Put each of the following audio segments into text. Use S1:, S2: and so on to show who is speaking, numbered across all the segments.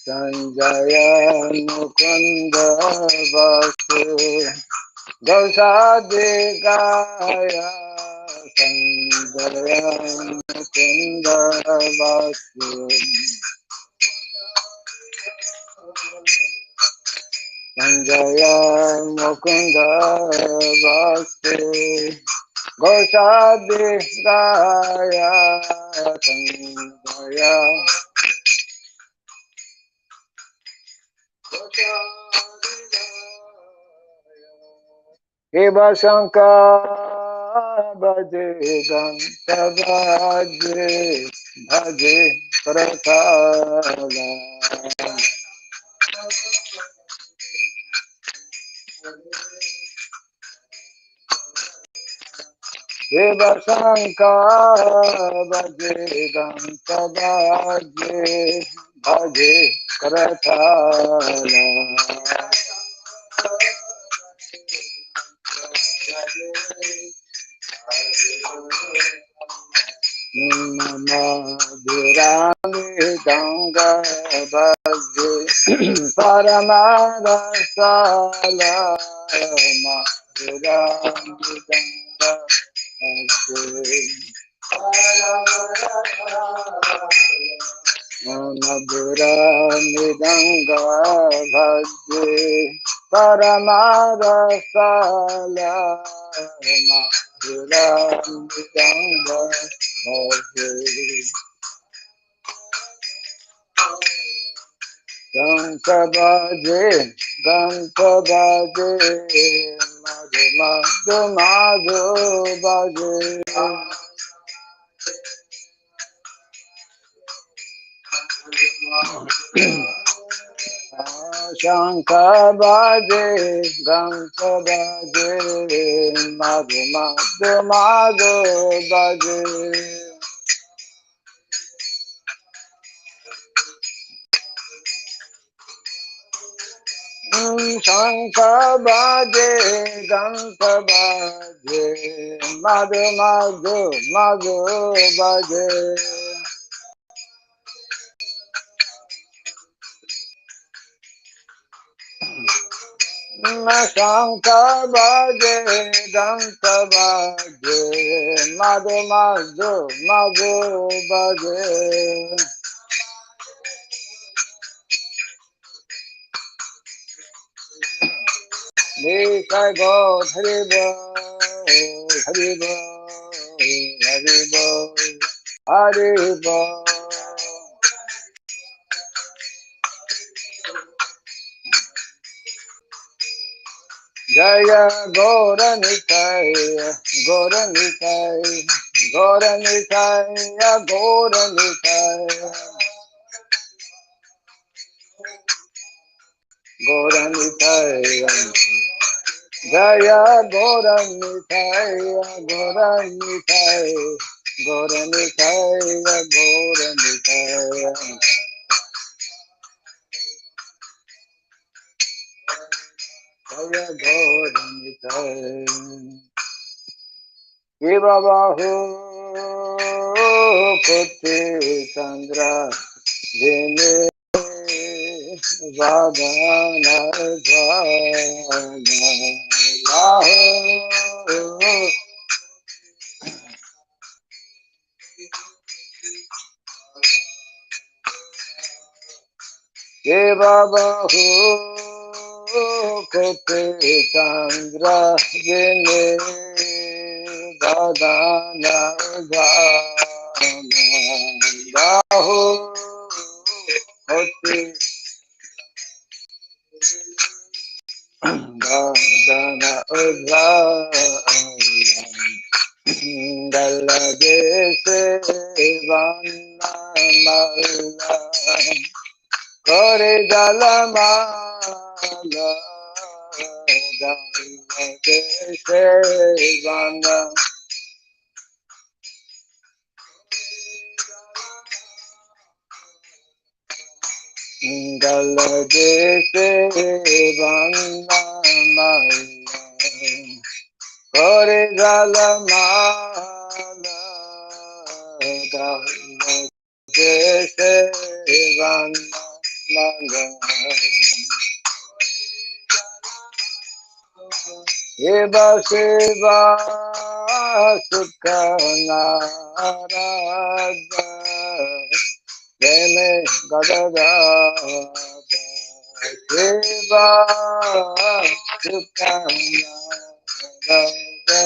S1: Sanjaya Mukunda Vasu Gausadikaya Sanjaya Mukunda Vasu Sanjaya Mukunda Vasu Gausadikaya Sanjaya Eva Shankar Bhaje Ganta Bhaje Bhaje Pratala Eva Shankar Bhaje Ganta Bhaje Bhaje Pratala Madhurami Ganga Bhage Paramada Sala Madhurami Ganga Bhage Madhurami Ganga Bhage Paramada Sala Madhurami Ganga Ganta Bhaje, Ganta Bhaje, Madhu Madhu Madhu Bhaje. Shankar Bhaje, Ganta Bhaje, Madhu Madhu Madhu Bhaje. Shankar Bhaje, Ganta Bhaje, Madhu Madhu Madhu Bhaje. Shankar Bhaje, Ganta Bhaje, Madhu Madhu Madhu Bhaje. Nikai God Haribo, Haribo, Haribo, Haribo. Jaya Gaura Nitai, Gaura Nitai, Gaura Nitai, Gaura Nitai, Gaura Nitai. Jaya Gaura Nitai, Gaura Nitai, Gaura Nitai, Gaura Nitai. Jaya Gaura Nitai. Shiva Bahu Kote Chandra Jene Vadana Jana Bahu Shiva Bahu Kote Chandra Jene Vadana Jana Bahu Kote Vadana Dalla Dese Vanna Malla Kore Dalla Malla Dalla Dese Vanna Dalla Dese Vanna Malla Kore Dalla Malla Dalla Dese Vanna Eva Shiva Sukha Narada Dene Gadada Shiva Sukha Narada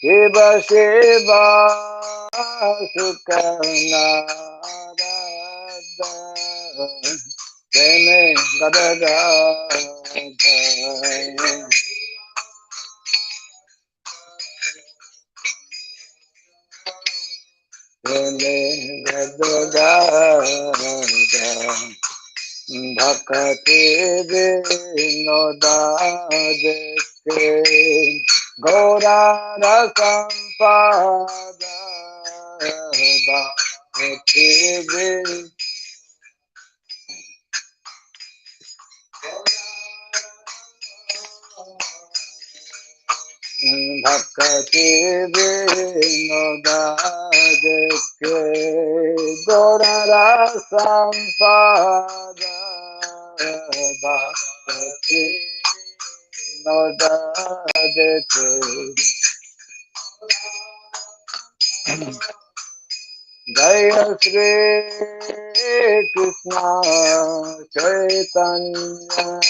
S1: Shiva Shiva Sukha Narada Dene Gadada Dene Gadada Bhakti Vinoda Deke Gaura Rasampada Bhakti Bhakti Vinoda Deke Gaura Rasampada Bhakti Vinoda Deke Jaya Shri Krishna Chaitanya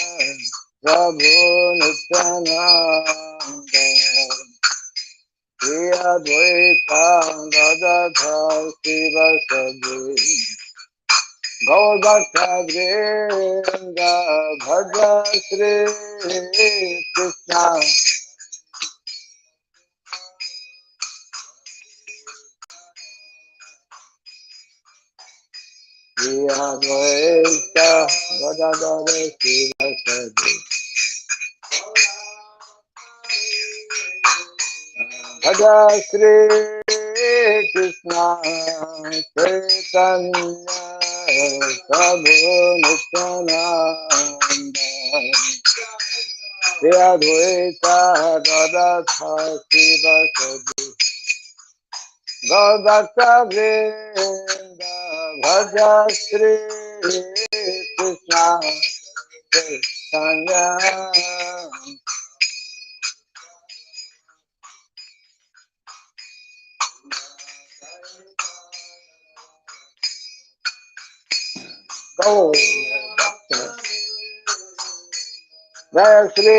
S1: Prabhu Nityananda Shri Advaita Gadadhar Sivasadi Gaur Bhakta Vrinda Bhaja Shri Krishna Shri Advaita Gadadhar Sivasadi Bhaja Shri Krishna Chaitanya Prabhu Nityananda Shri Advaita Gadadhar Sivasadi Gaur Bhakta Vrinda Bhaja Shri Krishna Chaitanya Gaur Bhakta Jaya Shri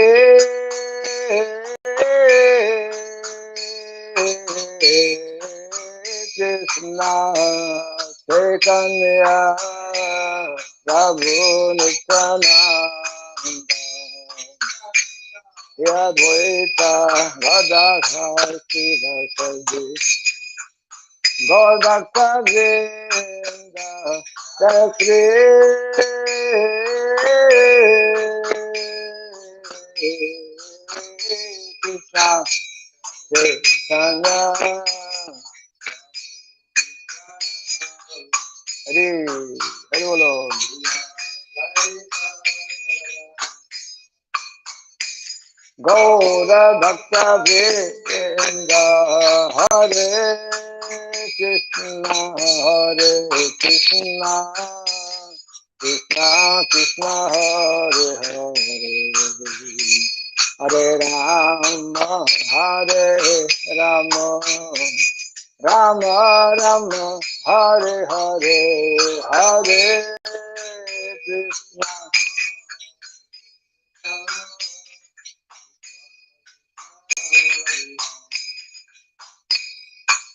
S1: Krishna Chaitanya Prabhu Nityananda Yadvaita Gadadhar Sivasadi Gaur Bhakta Vrinda Jaya Shri Krishna Chaitanya Hari Hari Bolo Gaura Bhakta Vrinda Hare Krishna Krishna Krishna Hare Hare Rama Hare Rama Rama Rama Hare Hare Hare Krishna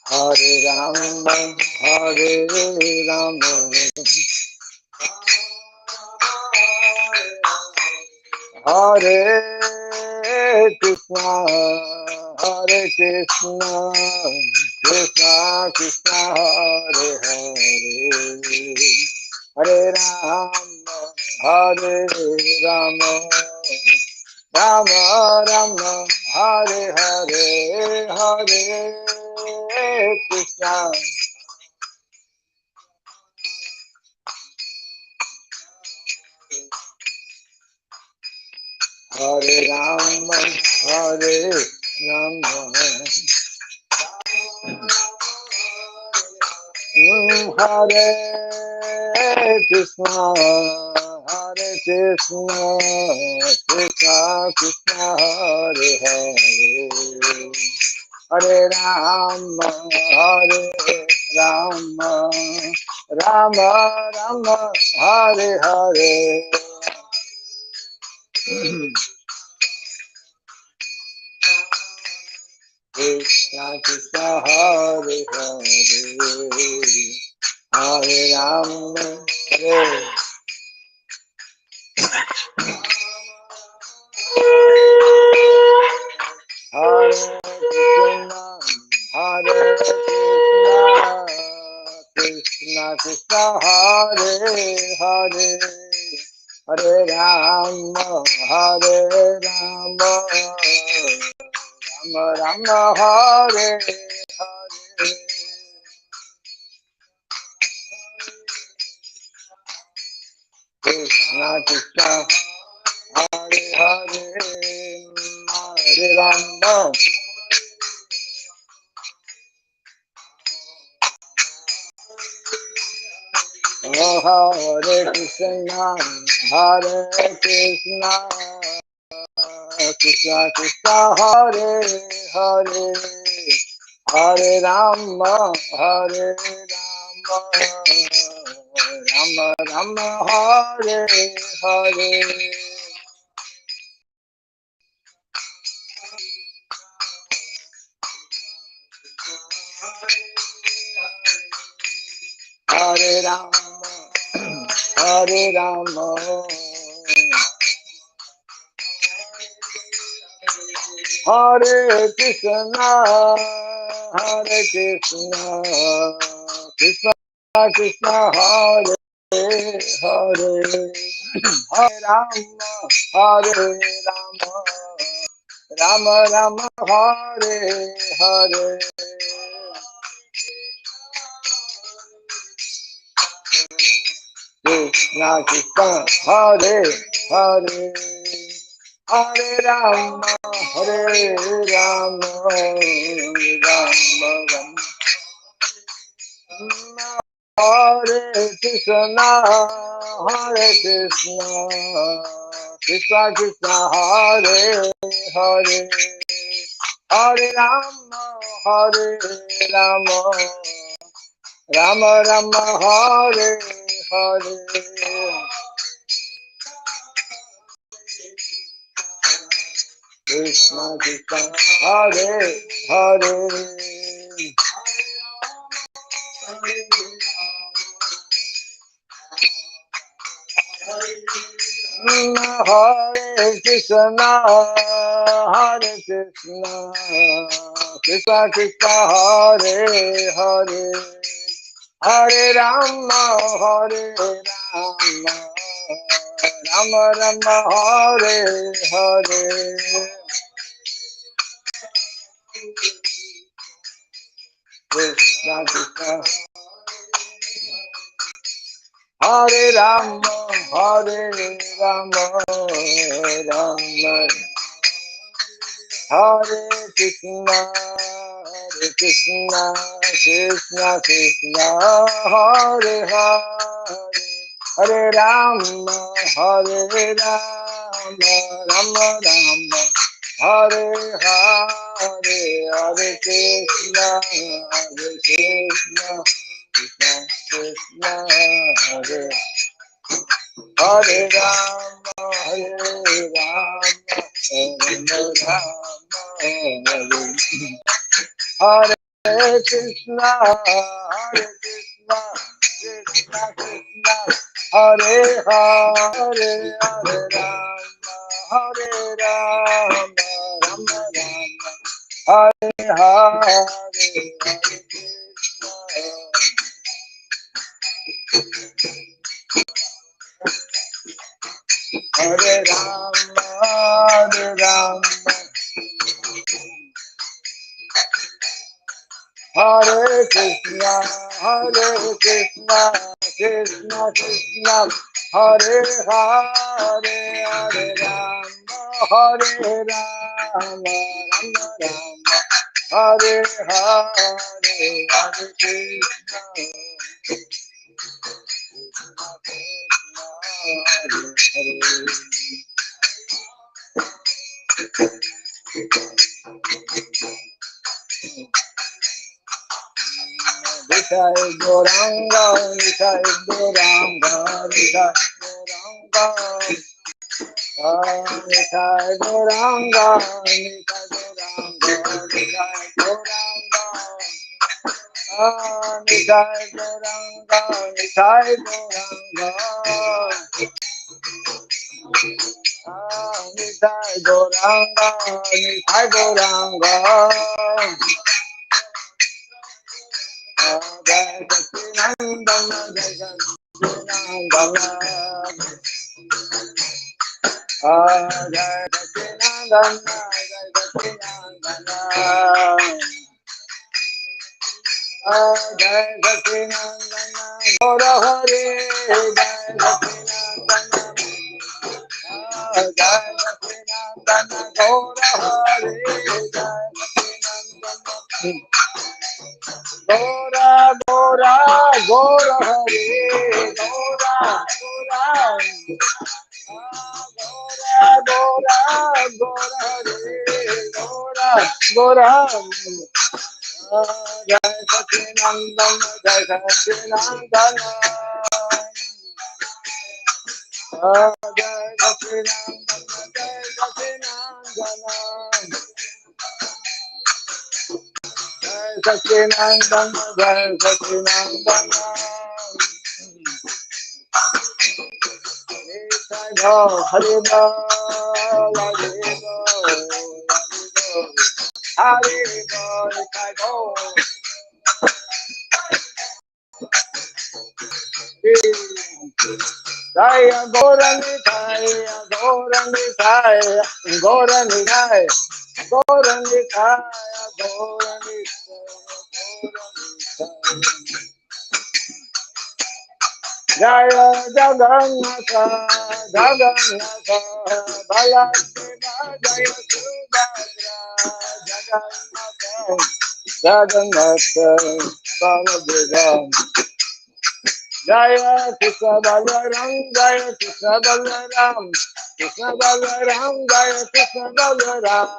S1: Hare Rama Hare Rama Hare Krishna Hare Krishna Krishna Krishna Hare Hare Hare Rama Hare Rama Rama Rama Hare Hare Hare Krishna Hare Rama Hare Rama Hare Krishna, Hare Krishna, Krishna Krishna, Hare Hare, Hare Rama, Hare Rama, Rama Rama, Hare Hare. Krishna Krishna, Hare Hare, Hare Rama, Hare Hare Krishna, Hare Krishna, Krishna Krishna, Hare Hare, Hare Rama, Hare Rama, Rama Rama, Hare Hare. Krishna Krishna, Hare Hare, Hare Rama, Hare Krishna, Hare Krishna, Krishna Krishna, Hare Hare, Hare Rama, Hare Rama, Rama Rama, Hare Hare. Hare Rama, Hare Rama, Hare Krishna, Hare Krishna, Krishna Krishna, Hare Hare, Hare Rama, Hare Rama, Rama Rama, Hare Hare. Krishna Krishna, Hare Hare, Hare Rama, Hare Rama, Rama Rama, Hare Krishna, Hare Krishna, Krishna Krishna, Hare Hare, Hare Rama, Hare Rama, Rama Rama, Hare Hare. Krishna Krishna, Hare Hare, Hare Krishna, Hare Krishna, Krishna Krishna, Hare Hare, Hare Rama, Hare Rama, Rama Rama, Hare Hare. Krishna Krishna, Hare Rama, Hare Rama, Rama Hare Krishna, Hare Krishna, Krishna Krishna, Hare Hare, Hare Rama, Hare Rama, Rama Rama, Hare Hare, Hare Krishna, Hare Krishna, Krishna Krishna, Hare Hare Rama, Hare Rama, Rama Rama, Hare Krishna, Hare Krishna, Krishna Krishna, Hare Hare, Hare Rama, Hare Rama, Rama Rama, Hare Hare, Hare Krishna, Hare Rama, Hare Rama, Hare Krishna, Hare Krishna, Krishna Krishna, Hare Hare, Hare Rama, Hare Rama, Rama Rama, Hare Hare, Hare Krishna, Nitai Goranga, Nitai Goranga, Nitai Goranga, Nitai Goranga, Nitai Goranga, Nitai Goranga, Nitai Goranga, Nitai Goranga, Nitai Goranga, Nitai Goranga. Jai Sacinandana, Jai Sacinandana, Jai Sacinandana, Jai Sacinandana, Jai Sacinandana, Gaura Hare, Jai Sacinandana, Jai Sacinandana, Gaura Hare, Jai Sacinandana. Gaura, Gaura, Gaura Hare, Gaura, Gaura, Gaura, Gaura Hare, Gaura, Gaura, Jai Sacinandana, Jai Sacinandana, Jai Sacinandana, Jai Sacinandana. Jai Sacinandana, Jai Sacinandana. Nitai Go, Haribo, Haribo, Haribo, Nitai Go. Jaya Gaura Nitai, Gaura Nitai, Gaura Nitai, Gaura Nitai, Gaura Nitai. Jaya Jagannatha, Jagannatha, Baladeva, Jaya Subhadra, Jagannatha, Jagannatha, Baladeva. Jaya Krishna Balaram, Jaya Krishna Balaram, Krishna Balaram, Jaya Krishna Balaram.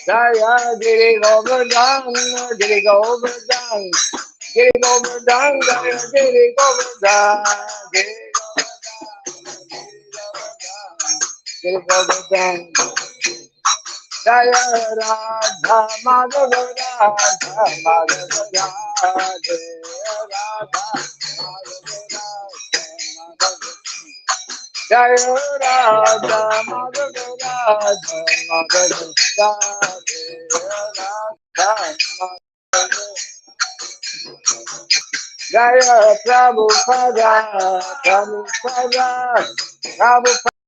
S1: Jaya Giri Govardhan, Giri Govardhan, Giri Govardhan, Jaya Giri Govardhan, Giri Giri Govardhan. Jaya Radha Madhava Radha Madhava Radha Radha Madhava Radha. Jaya Radha Madhava Radha Madhava Radha. Jaya Prabhupada, Prabhupada, Prabhupada,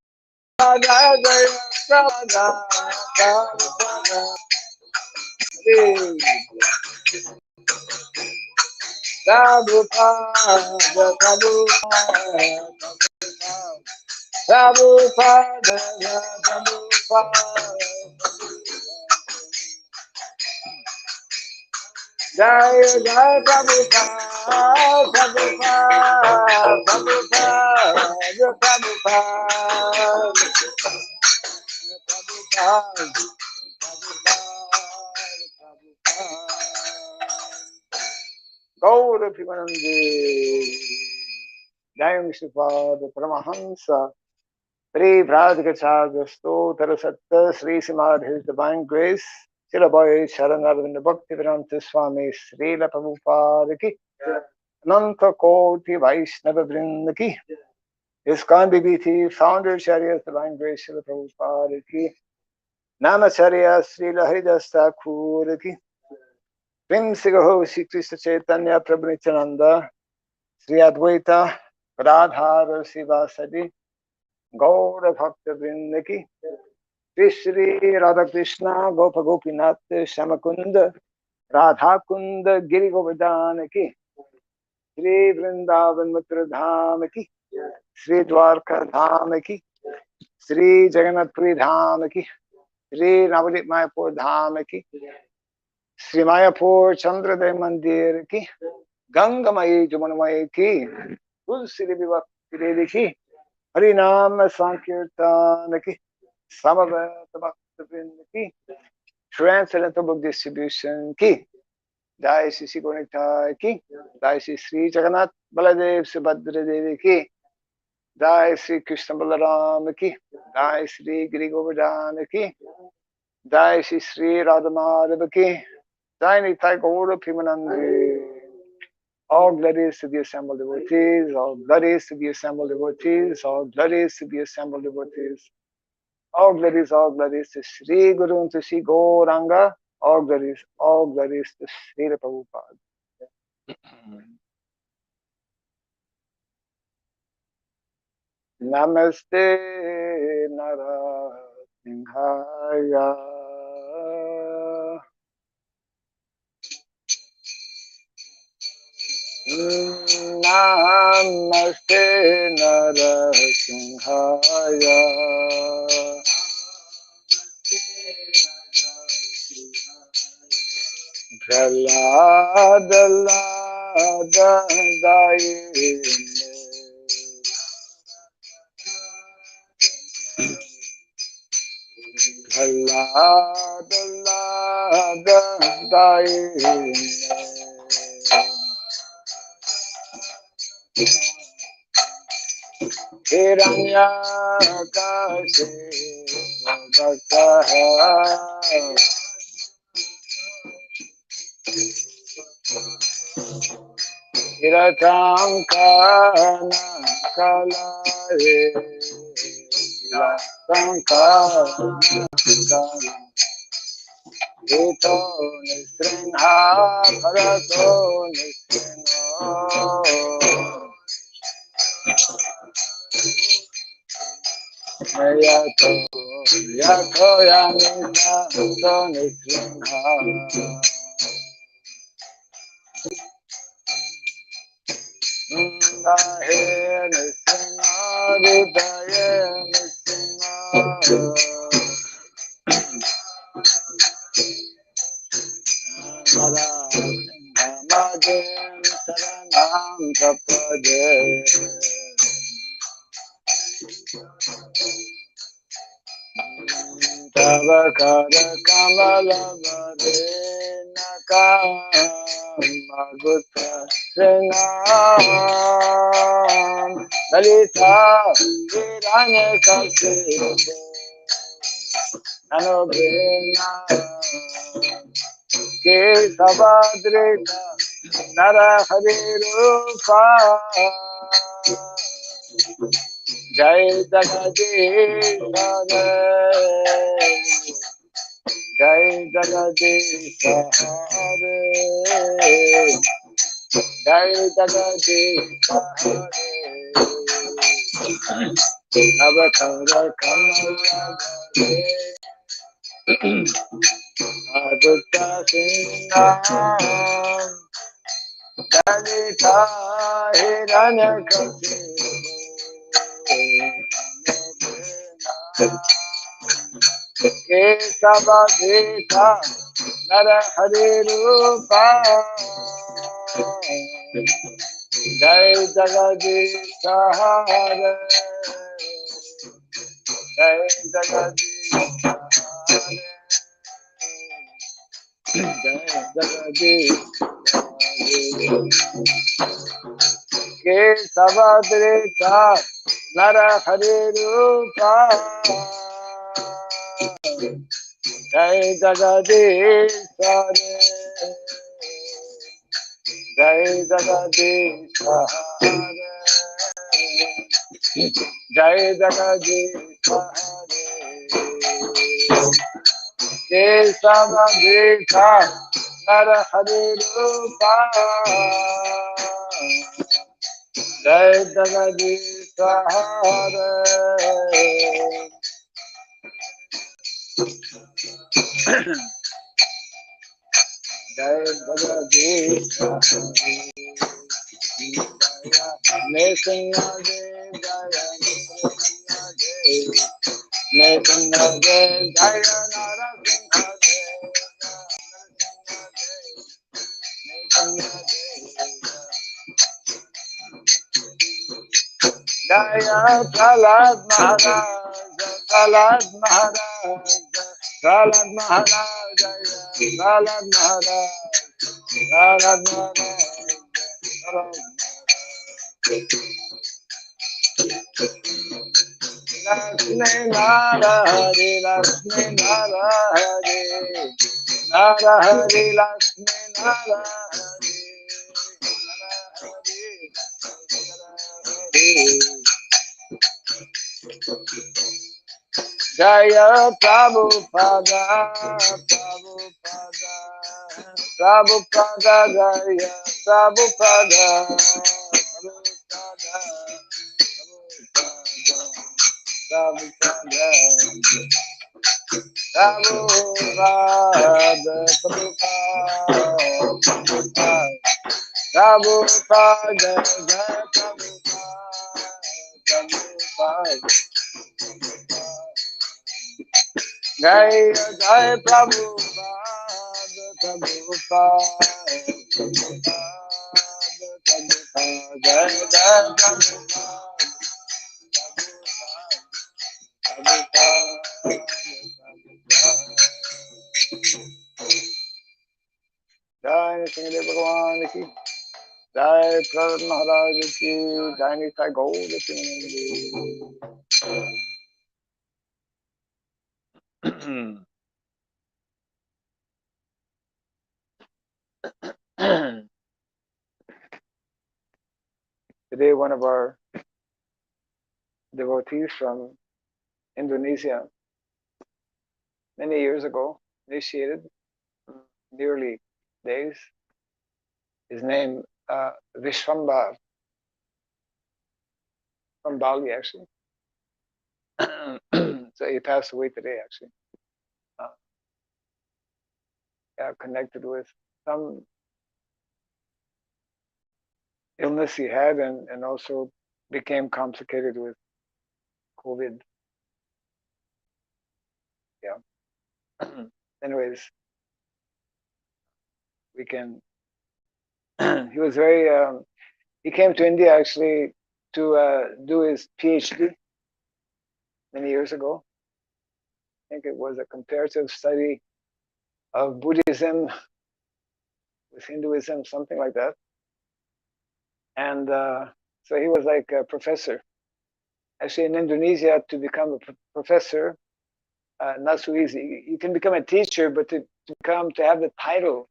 S1: Jaya Prabhupada, Prabhupada. Prabhupada, Prabhupada, Prabhupada. Jai Jai Prabhupada, Prabhupada, Prabhupada, Prabhupada, Prabhupada. Gaura Pimanande, Jayam Sripad Paramahansa, Pri Pradhikacharya Stotra Satta Sri Simad, His Divine Grace, Srila Bhai Charanarvinda Bhakti Vedanta Swami, Srila Prabhupada Ki, Ananta Koti Vaishnava Vrinda Ki, ISKCON BBT, Founder Charya Divine Grace, Srila Prabhupada Ki, Namacharya Srila Haridas Thakur Ki, Vimsigaho Sri Krishna Chaitanya Prabhu Nityananda, Sri Advaita Radha Sivasadi, Gaura Bhakta Vrinda Ki, Shri Radha Krishna Gopa Gopinath Shamakunda, Radha Kunda Giri Govardhan Ki, Shri Vrindavan Matra Dham Ki, Shri Dwarka Dham Ki, Shri Jagannath Puri Dham Ki, Shri Navadip Mayapur Dham ki, Shri Mayapur Chandradev Mandir ki, Gangamayi Jamunamayi ki, Tulsi Devi Bhakti Devi ki, Harinam Sankirtan ki, Samaveta Bhakti Vrinda ki, Transcendental Book Distribution ki, Jai Shri Shri Gaura ki, Jai Shri Shri Jagannath Baladev Subhadra Devi ki, Jai Shri Krishna Balaram ki, Jai Shri Giri Govardhan ki, Jai Shri Shri Radha Madhava ki, Jai Nitai Gaura Pimanandi. All glories to the assembled devotees, all glories to the assembled devotees, all glories to the assembled devotees. All glories to Sri Guru and to Sri Gauranga. All glories to Sri Prabhupada. Namaste Narasimhaya. Namaste Narasimhaya. Prahlada Lada Dayine. Prahlada Lada Dayine. Hiranyakashipu Bhaktaha Hiratankana Kalaye Hiratankana Kalaye Ito Nisrinha Bharato Nisrinho Yato Yato Yamita Ito Nisrinha Dahe Nisrinha Ridaye Nisrinha Madhim Saranam Prapade Tavakara Kamala Varenaka Maguta Senam Dalita Viranya Kasipo Nanobena Kesavadrika Narahari Rupa Jai Jagadish Hare Jai Jagadish Hare Jai Jagadish Hare Avatara Kamala Adutta Singham Dalita Hiranyakasipu Kesavadita Narahari Rupa Jai Jagadish Hare Jai Jagadish Hare Jai Jagadish Kesavadrita Narahari Rupa Jai Jagadish Hare Jai Jagadish Hare Jai Jagadish Hare Kesavadrita Narahari Rupa Jai Jagadish Hare Jai Jagadish Hare Jaya Nrsimha Dev Jaya Nrsimha Dev Narasimha Jaya Jaya Narasimha Jaya Prahlad Maharaj, Prahlad Maharaj, Prahlad Maharaj, Jaya Prahlad Maharaj, Prahlad Maharaj, Lakshmi Narahari, Lakshmi Narahari, Narahari, Lakshmi Narahari, Jaya Prabhupada, Prabhupada, Prabhupada, Jaya Prabhupada, Prabhupada, Prabhupada, Prabhupada, Prabhupada, Prabhupada, Jaya Prabhupada, Jai Jai Prabhupada, Prabhupada, Prabhupada, Jai Jai Prabhupada, Jai Singh Bhagwan ki, Jai Prahlad Maharaj ki, Jai Nitai Gaura Today, one of our devotees from Indonesia, many years ago, initiated in the early days. His name Vishwambar, from Bali, actually. So he passed away today, actually. Connected with some illness he had, and also became complicated with COVID. Yeah. Anyways, we can. He was very. He came to India actually to do his PhD many years ago. I think it was a comparative study of Buddhism with Hinduism, something like that. And so he was like a professor. Actually, in Indonesia, to become a professor, not so easy. You can become a teacher, but to have the title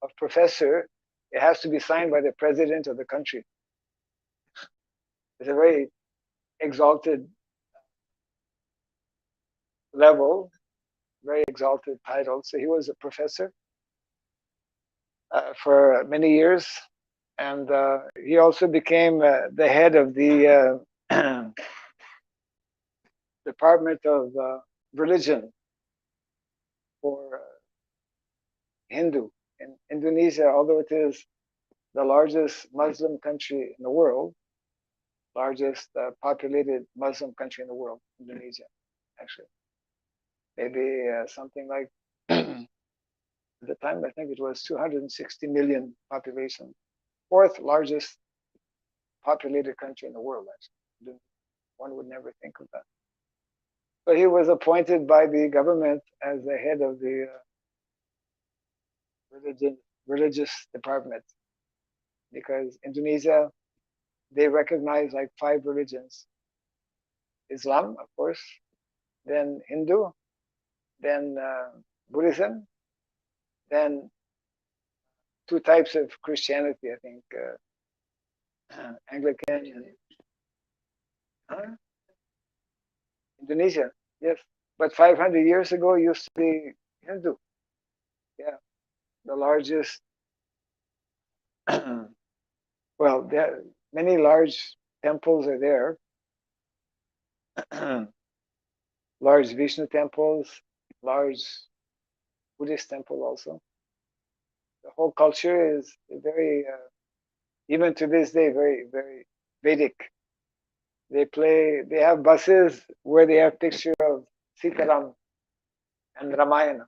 S1: of professor, it has to be signed by the president of the country. It's a very exalted level, very exalted title. So he was a professor for many years, and he also became the head of the Department of Religion for Hindu in Indonesia, although it is the largest Muslim country in the world, largest populated Muslim country in the world, Indonesia, actually. Maybe something like, at the time, I think it was 260 million population, fourth largest populated country in the world, actually. One would never think of that. So he was appointed by the government as the head of the religious department, because Indonesia, they recognize like 5 religions: Islam, of course, then Hindu, then Buddhism, then 2 types of Christianity, I think, Anglican and Indonesia, yes. But 500 years ago, it used to be Hindu. Yeah, the largest. Well, there many large temples are there. Large Vishnu temples, large Buddhist temple also. The whole culture is very, even to this day, very, very Vedic. They have buses where they have picture of Sitaram and Ramayana.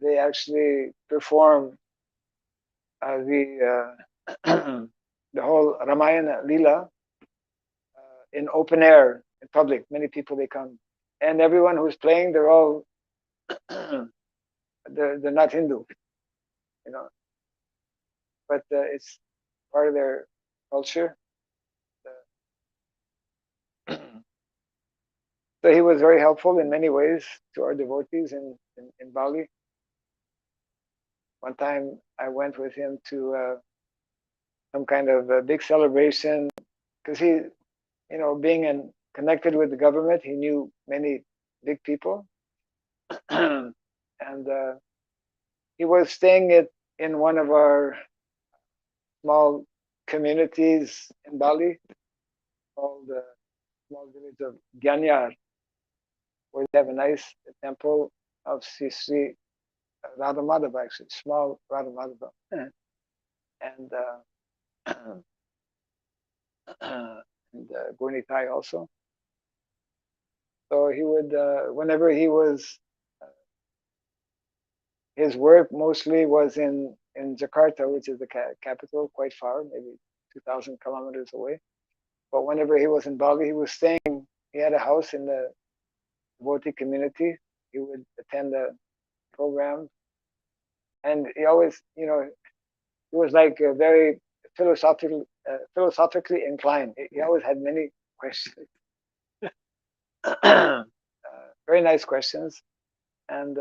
S1: They actually perform the the whole Ramayana Leela in open air, in public. Many people they come, and everyone who's playing, they're all they're not Hindu, you know, but it's part of their culture. So he was very helpful in many ways to our devotees in Bali. One time I went with him to some kind of a big celebration because he, being connected with the government, he knew many big people, and he was staying in one of our small communities in Bali called the small village of Gyanyar, where they have a nice temple of Sri Radha Madhava, actually, small Radha Madhava. And and Gurnitai also. So he would, whenever he was, his work mostly was in Jakarta, which is the capital, quite far, maybe 2,000 kilometers away. But whenever he was in Bali, he was staying, he had a house in the devotee community. He would attend the program. And he always, he was like very philosophically inclined. He always had many questions. Very nice questions, and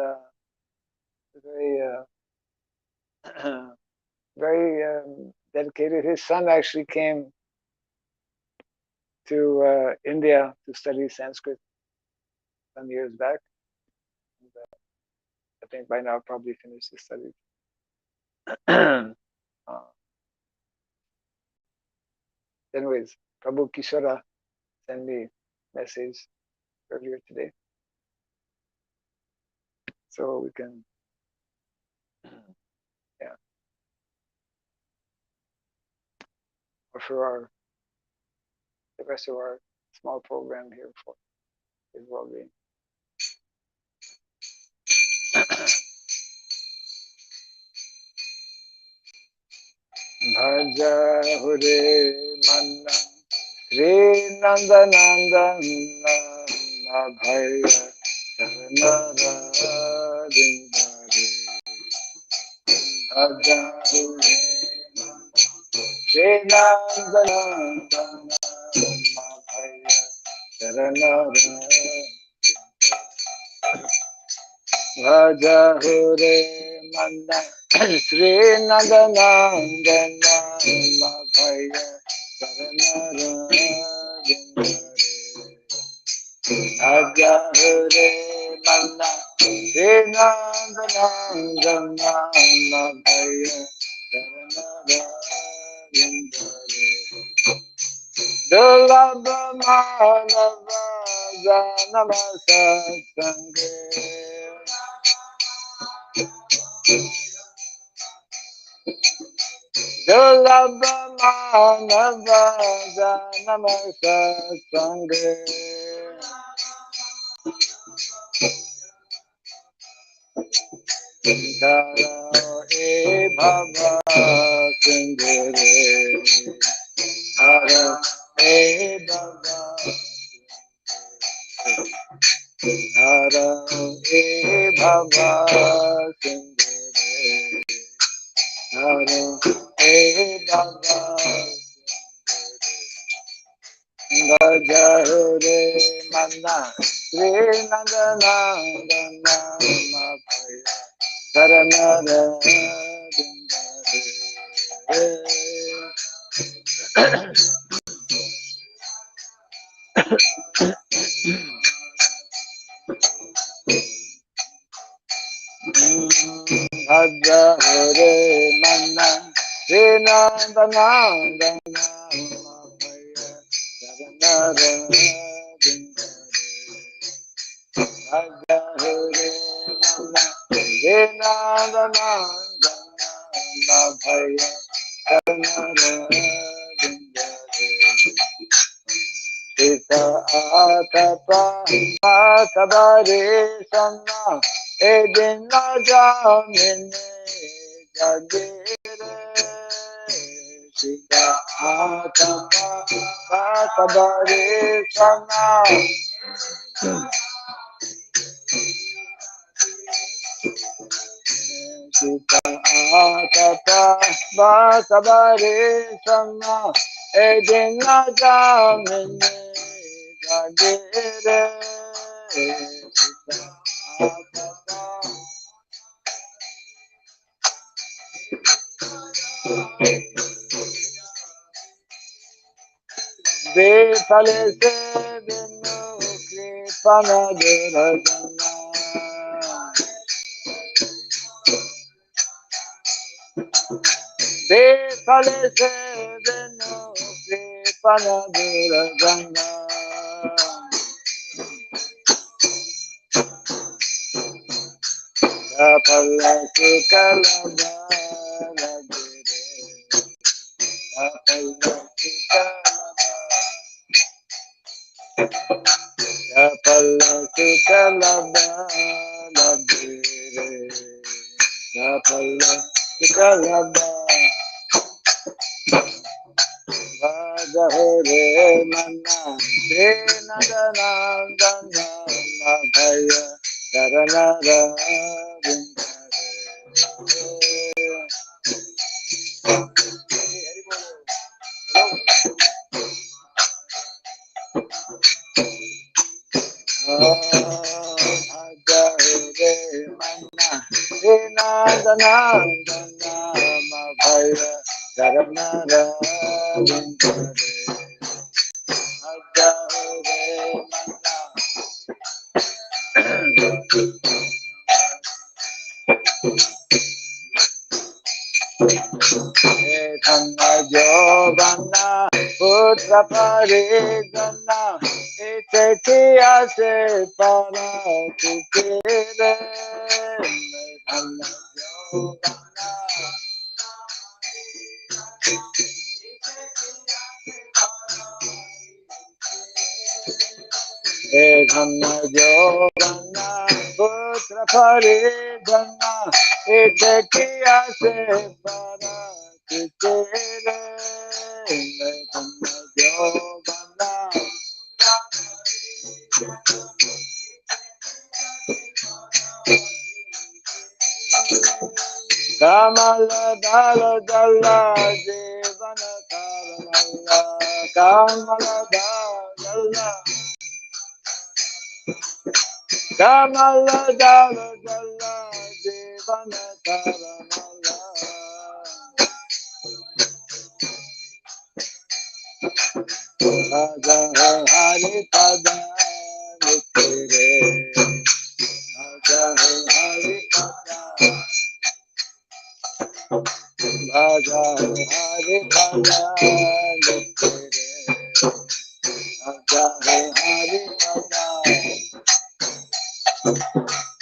S1: very very dedicated. His son actually came to India to study Sanskrit some years back. And, I think by now probably finished his studies. Anyways, Prabhu Kishora sent me message earlier today, so we can, offer the rest of our small program here for his well-being. Bhaja Hure Manna Sri Nanda Nandana Bhaya Charanara Dindare Bhaja Hure Sri Nanda Nandana Bhaya Charanara Bhaja Hure Manna Sri Nanda Nandana Bhaya Charanara Dindare Bhaja Hure Manna Sri Nanda Nandana Bhaya Charanara Dindare Dulabha Manava Janama Satsange Dulabha Manava Janama Satsange Dara E Bhava Sindere Dara E Bhava Dara E Bhava Sindere Dara E Bhava Bhaja Hure Manna Sri Nanda Nandana Bhaya Charanara Dindare Bhaja Hure Manna Sri Nanda Nandana Bhaya Charanara Dindare Bhaja Hure Manna Sri Nanda Nandana Bhaya Charanara Dindare Sita atapa matabare sama edina jamine jagire. Sita atapa matabare sama Sita atapa matabare sama edina jamine jagire. Sita atapa Vipale se vinu kripana durajana. Vipale se vinu kripana durajana. Kapala sukala bala gire. Kapala sukala Kapala sukala bala gire. Kapala sukala bala Vajahore mana Sena dana dana Mabhaya Karanara Vajahore mana Sena dana dana Mabhaya Karanara Dhanna Jogana Putra Paridana Ite Kiya Se Para Kukire Dhanna Jogana Dhanna Jogana Putra Paridana Ite Kiya Se Para Kukire Dhanna Jogana Kamala Dala Dala Jivana Karamala Kamala Dala Kamala Dala Dala Jivana Karamala Raja Hari Pada Nitire Raja Hari Pada Raja Hari Pada Nitire Raja Hari Pada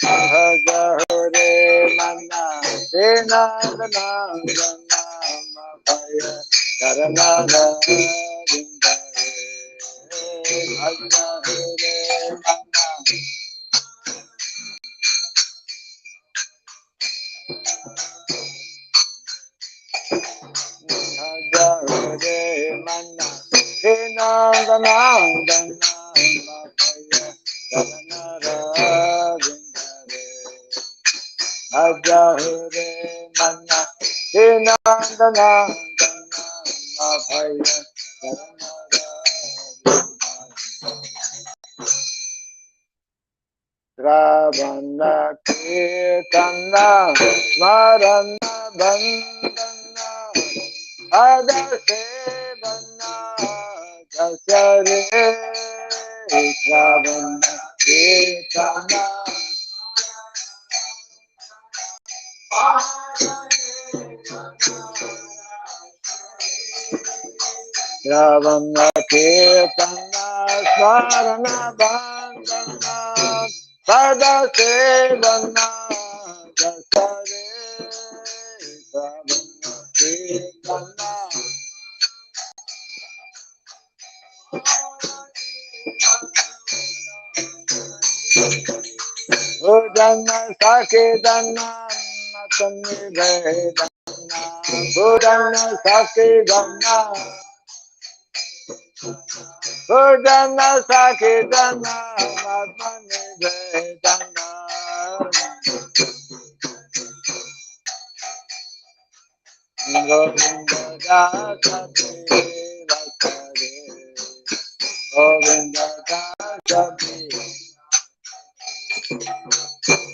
S1: Bhagavare Mana Sena Dana Dana Mabhaya Karanara Vindare Bhagavare Mana Bhagavare Mana Sena Dana Dana Mabhaya Karanara Vindare Bhagavare Mana Sena Dana Dana Mabhaya Karanara Ravana Kirtana Smarana Bandana Adase Bana Dasare Ravana Kirtana Ravana Kirtana Smarana Bandana Sada Sevana Dasare Ravana Kirtana Bhajana Sakidana Matani Vedana Bhajana Sakidana Bhajana Sakidana Matani Vedana Govinda Dasa Deva Kare Govinda Dasa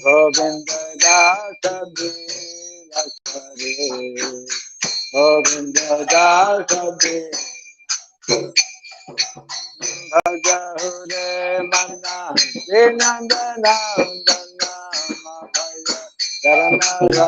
S1: Govinda Dasa Deva Kare Govinda Dasa Bhaja Hure Mana Vinandana Dana Mahaya Dharana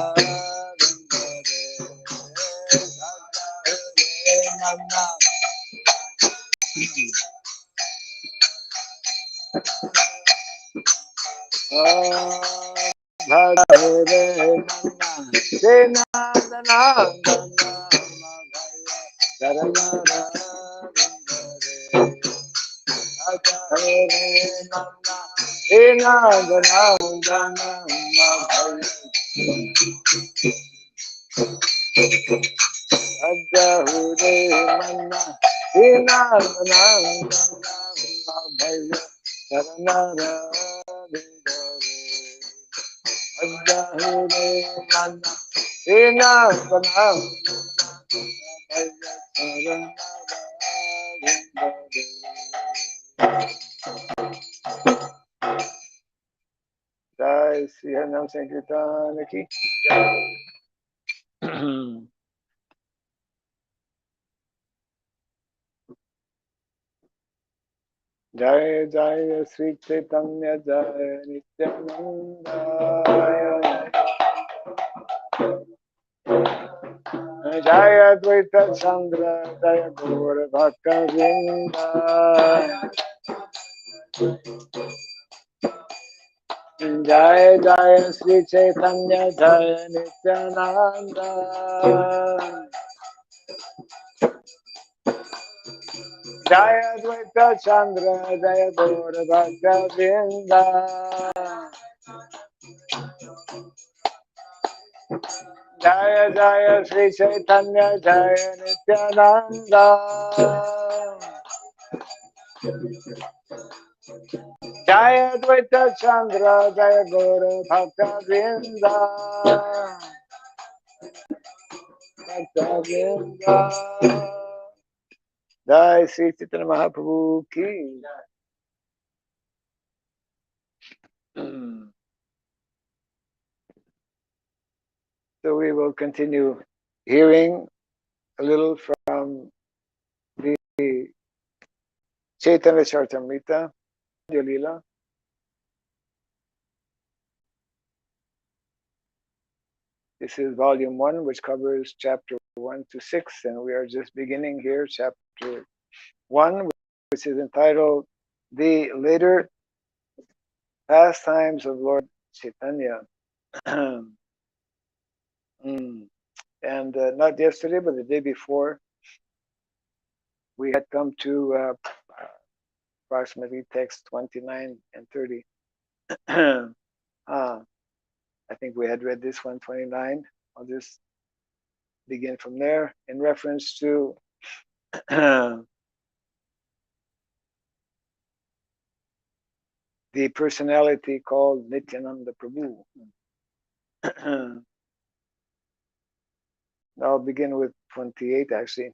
S1: Jai Sri Harinam Sankirtan ki Jai Jai Sri Chaitanya Jai Nityananda Jai Advaita Chandra Jai Gaura Bhakta Vrinda Jai Jai Sri Chaitanya Jai Nityananda Jai Advaita Chandra Jai Gaura Bhakta Vrinda Jaya Jaya Sri Chaitanya Jaya Nityananda Jaya Advaita Chandra Jaya Gaura Bhakta Vrinda Bhakta Vrinda Jai Sri Chaitanya Mahaprabhu ki So we will continue hearing a little from the Chaitanya Charitamrita, Lila. This is volume 1, which covers chapter 1 to 6, and we are just beginning here, chapter 1, which is entitled The Later Pastimes of Lord Chaitanya. And not yesterday, but the day before, we had come to approximately text 29 and 30. I think we had read this 129. I'll just begin from there in reference to the personality called Nityananda Prabhu. I'll begin with 28 actually.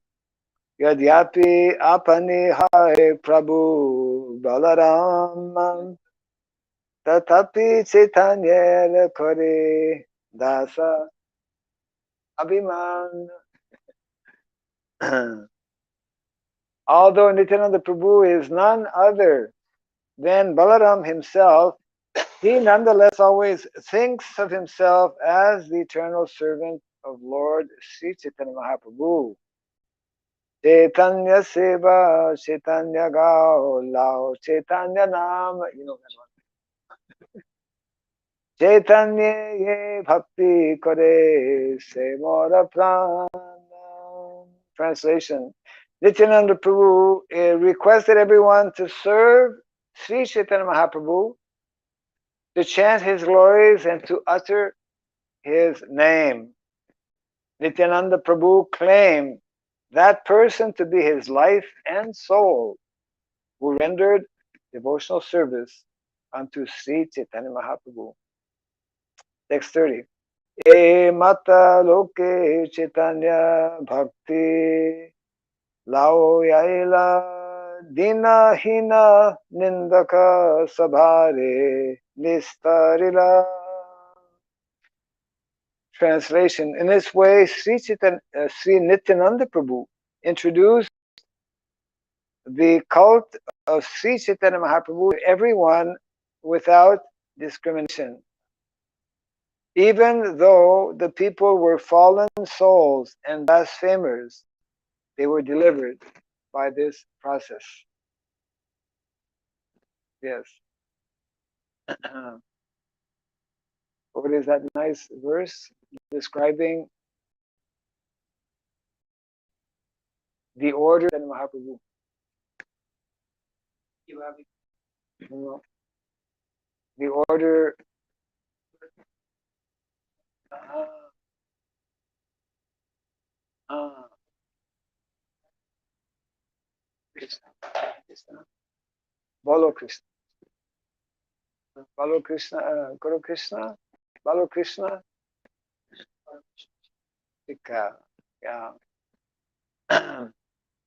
S1: Yadyapi apani hai Prabhu Balaram tatapi Chaitanya kore dasa abhiman. Although Nityananda Prabhu is none other than Balaram himself, he nonetheless always thinks of himself as the eternal servant of Lord Sri Chaitanya Mahaprabhu. Chaitanya Seva, Chaitanya Gao, Lao, Chaitanya Nam, you know that one. Chaitanya ye bhakti kare se mora prana. Translation. Nityananda Prabhu requested everyone to serve Sri Chaitanya Mahaprabhu. to chant his glories and to utter his name. Nityananda Prabhu claimed that person to be his life and soul, who rendered devotional service unto Sri Chaitanya Mahaprabhu. Text 30. E mata loke Chaitanya bhakti lao yaila dina hina nindaka sabhare nistarila. Translation. In this way, Sri Nityananda Prabhu introduced the cult of Sri Chaitanya Mahaprabhu to everyone without discrimination. Even though the people were fallen souls and blasphemers, they were delivered by this process. Yes. What is that nice verse describing the order of Mahaprabhu? No. The order. Krishna. Bolo Krishna. Balo Krishna, Guru Krishna, Balo Krishna, yeah.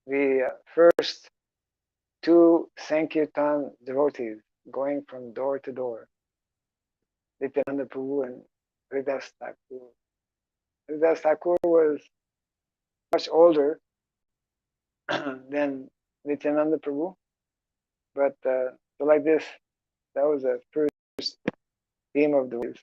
S1: The first two Sankirtan devotees going from door to door, Nityananda Prabhu and Haridas Thakur. Haridas Thakur was much older than Nityananda Prabhu, but so like this, that was the first theme of the week.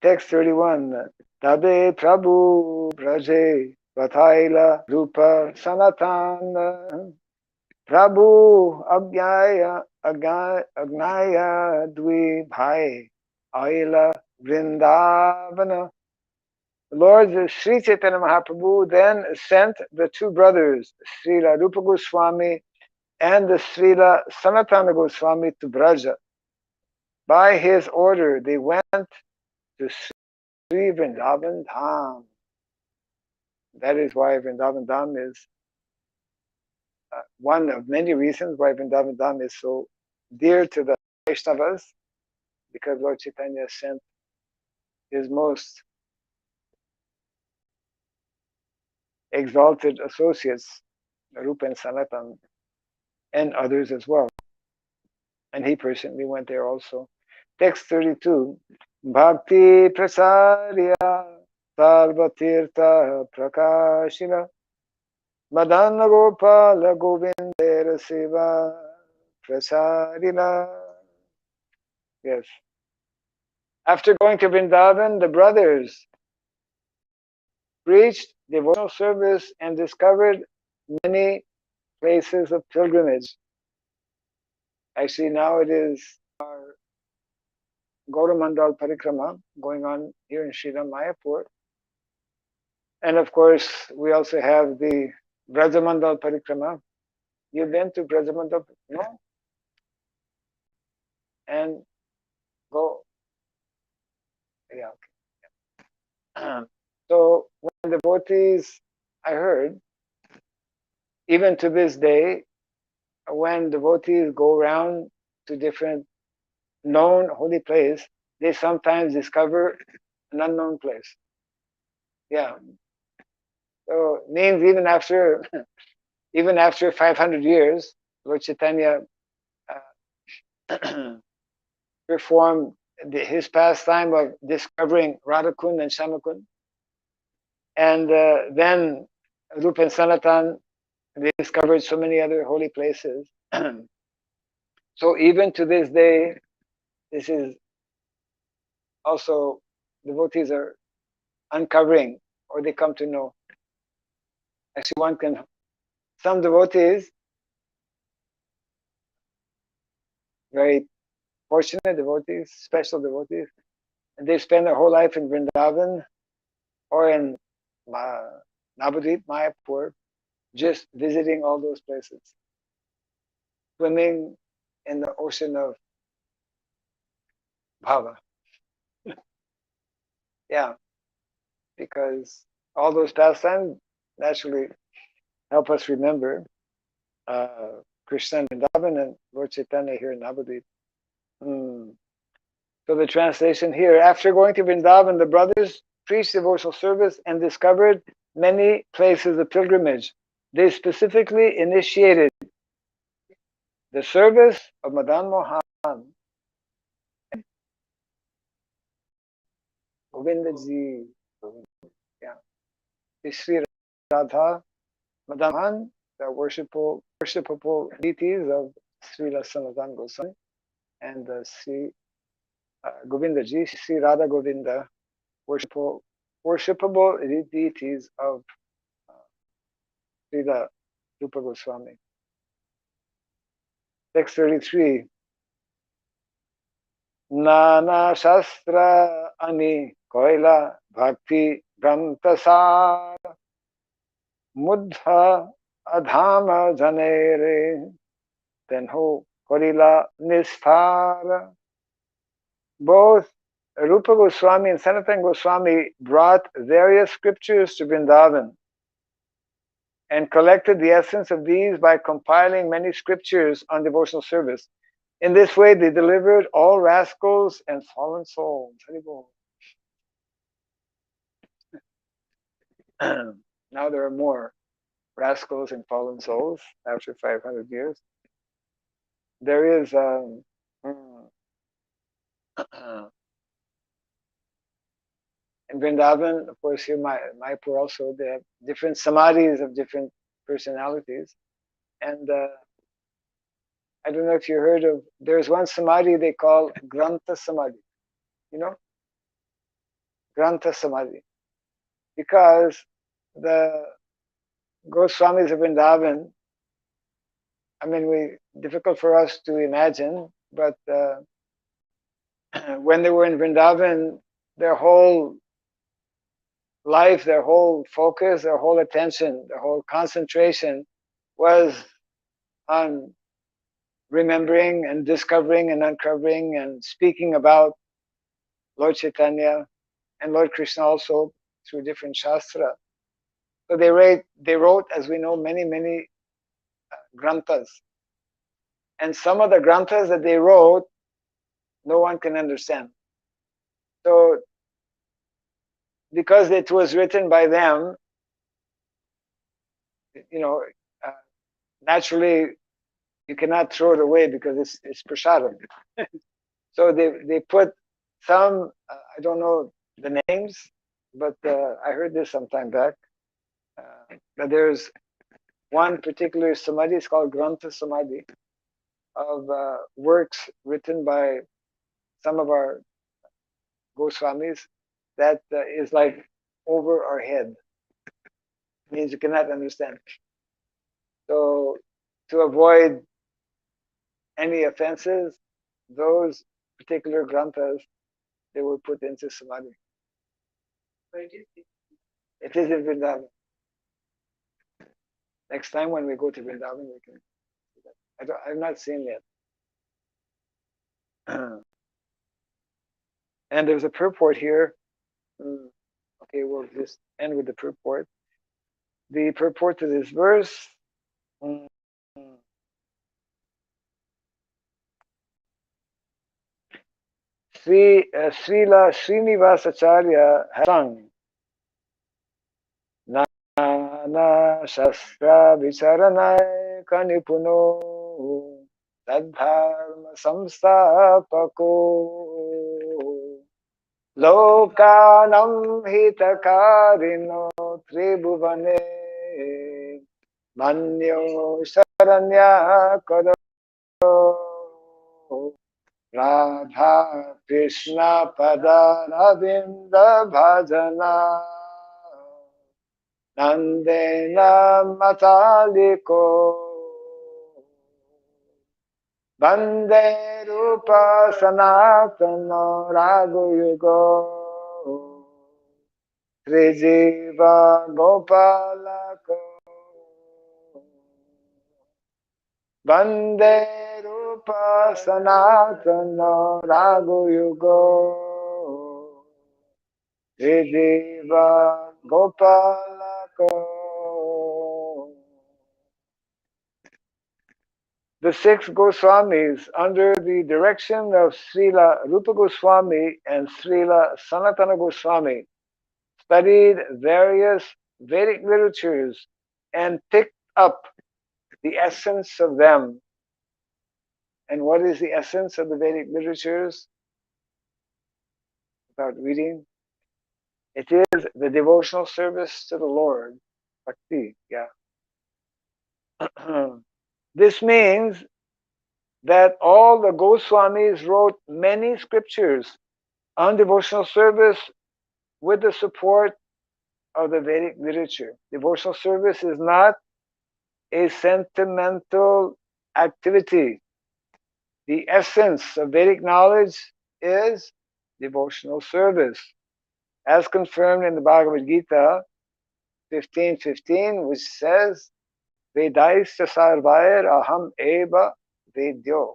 S1: Text 31. Tabe Prabhu Braje Vathaila Rupa Sanatan Prabhu Agnaya Dvi Bhai Aila Vrindavana. The Lord Sri Chaitanya Mahaprabhu then sent the two brothers, Srila Rupa Goswami and the Srila Sanatana Goswami, to Braja. By his order, they went to Sri Vrindavan Dham. That is why Vrindavan Dham is one of many reasons why Vrindavan Dham is so dear to the Vaishnavas, because Lord Chaitanya sent his most exalted associates, Rupa and Sanatan, and others as well. And he personally went there also. Text 32. Bhakti prasarya sarvatirtha prakashina madana gopala govindera seva prasarina. Yes. After going to Vrindavan, the brothers preached devotional service and discovered many places of pilgrimage. Actually, now it is our Gaura Mandal Parikrama going on here in Sridham, Mayapurp. And of course, we also have the Brajamandal Parikrama. You've been to Brajamandal? No? And go. Yeah, okay. So when devotees, I heard, even to this day, when devotees go around to different known holy place, they sometimes discover an unknown place. Yeah. So it means even after 500 years, Lord Chaitanya performed his pastime of discovering Radhakund and Shamakund. And then Rupa and Sanatan, they discovered so many other holy places. So even to this day, this is also devotees are uncovering, or they come to know. Actually, some devotees, very fortunate devotees, special devotees, and they spend their whole life in Vrindavan or in Navadvip, Mayapurp, just visiting all those places, swimming in the ocean of bhava. Yeah, because all those pastimes naturally help us remember Krishna in Vrindavan and Lord Chaitanya here in Navadvip. So the translation here, after going to Vrindavan, the brothers preached devotional service and discovered many places of pilgrimage. They specifically initiated the service of Madan Mohan, Govindaji, yeah, Sri Radha, Madan Mohan, the worshipable deities of Srila Sanatana Goswami, and Sri Govindaji, Sri Radha Govinda, worshipable deities of Srila Rupa Goswami. Text 33. Nana Shastra Ani Koila Bhakti Grantasar Muddha Adhama Janere Tenho Korila Nisthara. Both Rupa Goswami and Sanatana Goswami brought various scriptures to Vrindavan and collected the essence of these by compiling many scriptures on devotional service. In this way, they delivered all rascals and fallen souls. Now there are more rascals and fallen souls after 500 years. There is in Vrindavan, of course, here Mayapurp also, they have different samadhis of different personalities. And I don't know if you heard of, there's one samadhi they call Grantha Samadhi. You know? Grantha Samadhi. Because the Goswamis of Vrindavan, I mean, difficult for us to imagine, but when they were in Vrindavan, their whole life, their whole focus, their whole attention, their whole concentration was on remembering and discovering and uncovering and speaking about Lord Chaitanya and Lord Krishna also through different shastra. So they wrote, as we know, many granthas. And some of the granthas that they wrote, no one can understand. So because it was written by them, you know, naturally you cannot throw it away because it's prasadam. So they put some, I don't know the names, but I heard this some time back, that there's one particular samadhi, it's called Grantha Samadhi, of works written by some of our Goswamis that is like over our head. Means you cannot understand. So to avoid any offenses, those particular granthas, they were put into samadhi. It is in Vrindavan. Next time when we go to Vrindavan, we can see that. I've not seen yet. And there's a purport here. Okay, we'll just end with the purport. The purport to this verse. Srila Srinivasacharya has sung Nana Shastra Vicharanay Kanipuno Tadharma Samstapako Lokanam Hitakarino Tribhuvane Manyo Sharanya Karo Radha Krishna Padaravinda Bhajana Nandena Mataliko Bande Rupa Sanatana Raghuyugo Trijiva Gopalako Bande Rupa Sanatana Ragu Yugo Videva Gopalako. The six Goswamis, under the direction of Srila Rupa Goswami and Srila Sanatana Goswami, studied various Vedic literatures and picked up the essence of them. And what is the essence of the Vedic literatures? Without reading, it is the devotional service to the Lord, bhakti. Yeah. This means that all the Goswamis wrote many scriptures on devotional service with the support of the Vedic literature. Devotional service is not a sentimental activity. The essence of Vedic knowledge is devotional service, as confirmed in the Bhagavad Gita 15:15, which says, Vedaisya sarvair aham eva vedyo.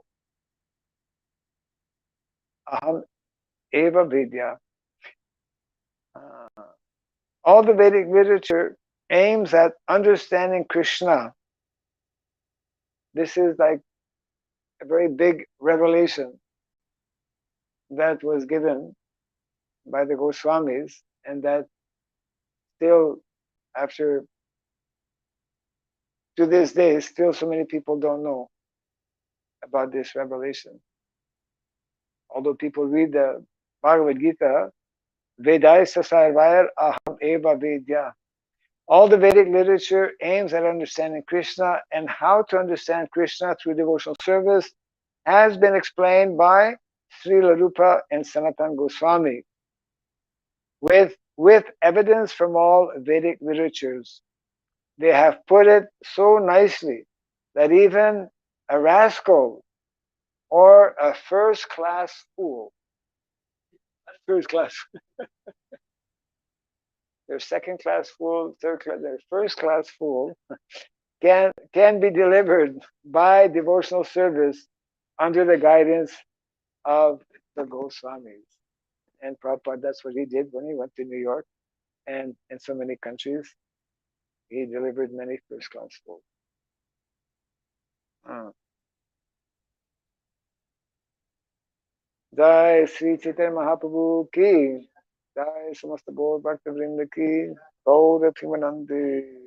S1: Aham eva vidya. All the Vedic literature aims at understanding Krishna. This is like a very big revelation that was given by the Goswamis, and that still, after to this day, still so many people don't know about this revelation. Although people read the Bhagavad Gita, Vedaisa sarvair aham eva vidya. All the Vedic literature aims at understanding Krishna, and how to understand Krishna through devotional service has been explained by Srila Rupa and Sanatana Goswami with evidence from all Vedic literatures. They have put it so nicely that even a rascal or a first-class fool, first class, their second-class fool, third class, their first-class fool, can be delivered by devotional service under the guidance of the Goswamis. And Prabhupada, that's what he did when he went to New York and in so many countries. He delivered many first-class fools. Jai Sri Chaitanya Mahaprabhu ki, Jai Samasta Gaur Bhakta Vrinda ki, Gaura Primanandi.